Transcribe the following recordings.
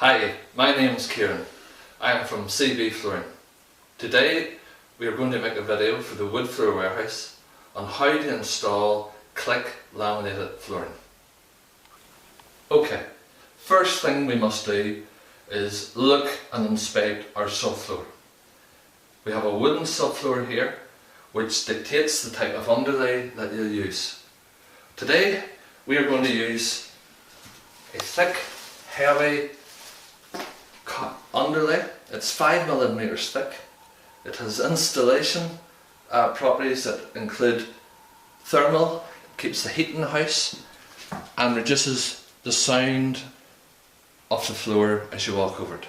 Hi, my name is Kieran. I am from CB Flooring. Today we are going to make a video for the Wood Floor Warehouse on how to install click laminated flooring. Okay, first thing we must do is look and inspect our subfloor. We have a wooden subfloor here which dictates the type of underlay that you'll use. Today we are going to use a thick, heavy underlay. It's 5mm thick. It has installation properties that include thermal, keeps the heat in the house and reduces the sound of the floor as you walk over it.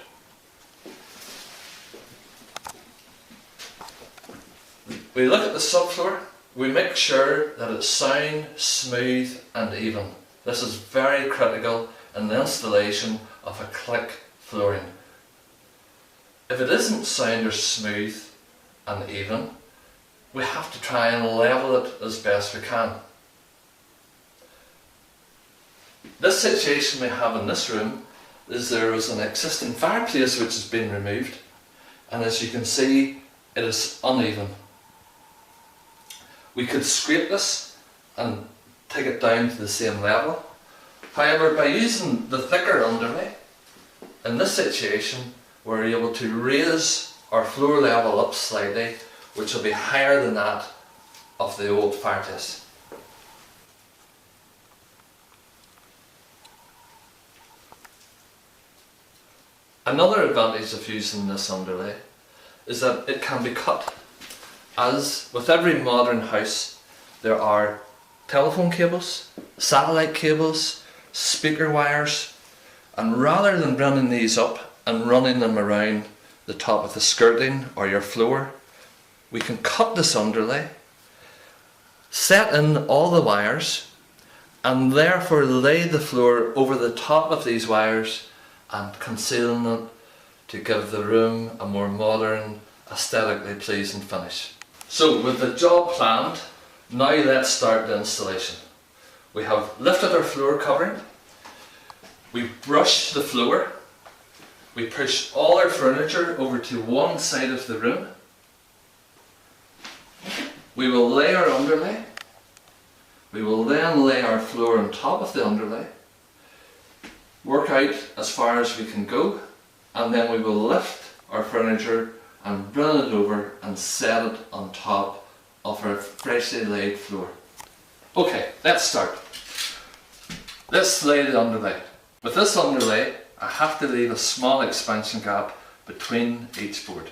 We look at the subfloor, we make sure that it's sound, smooth and even. This is very critical in the installation of a click flooring. If it isn't sound or smooth and even, we have to try and level it as best we can. This situation we have in this room is there is an existing fireplace which has been removed, and as you can see it is uneven. We could scrape this and take it down to the same level. However, by using the thicker underlay, in this situation we're able to raise our floor level up slightly, which will be higher than that of the old fireplace. Another advantage of using this underlay is that it can be cut. As with every modern house, there are telephone cables, satellite cables, speaker wires, and rather than running these up and running them around the top of the skirting or your floor, we can cut this underlay, set in all the wires, and therefore lay the floor over the top of these wires and concealing it to give the room a more modern, aesthetically pleasing finish. So with the job planned, now let's start the installation. We have lifted our floor covering, we brush the floor, we push all our furniture over to one side of the room, we will lay our underlay, we will then lay our floor on top of the underlay, work out as far as we can go, and then we will lift our furniture and bring it over and set it on top of our freshly laid floor. Okay, let's start. Let's lay the underlay. With this underlay, I have to leave a small expansion gap between each board.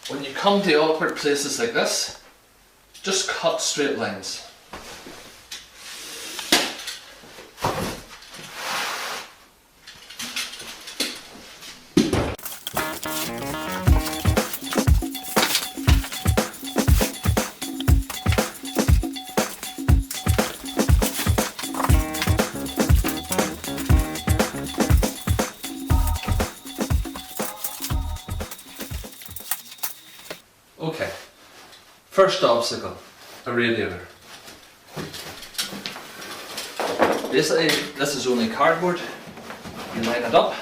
When you come to awkward places like this, just cut straight lines. Okay, first obstacle, a radiator. Basically, this is only cardboard. You line it up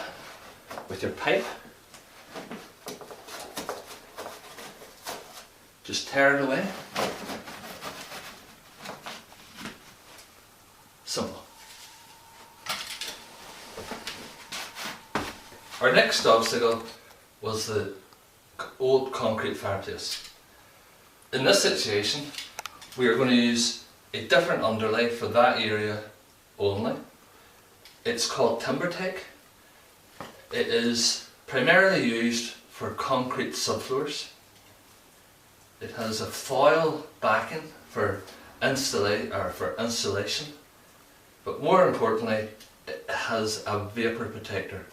with your pipe. Just tear it away. Simple. Our next obstacle was the old concrete fireplace. In this situation, we are going to use a different underlay for that area only. It's called timber teak. It is primarily used for concrete subfloors. It has a foil backing for insulation, but more importantly, it has a vapour protector,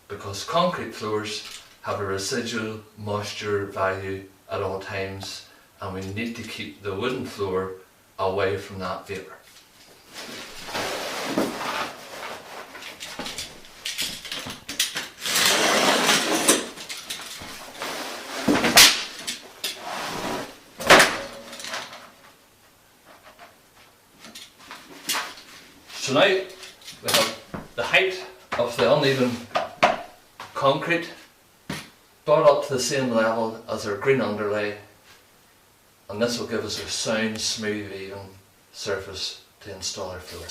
because concrete floors have a residual moisture value at all times, and we need to keep the wooden floor away from that vapour. So now we have the height of the uneven concrete brought up to the same level as our green underlay, and this will give us a sound, smooth, even surface to install our floor.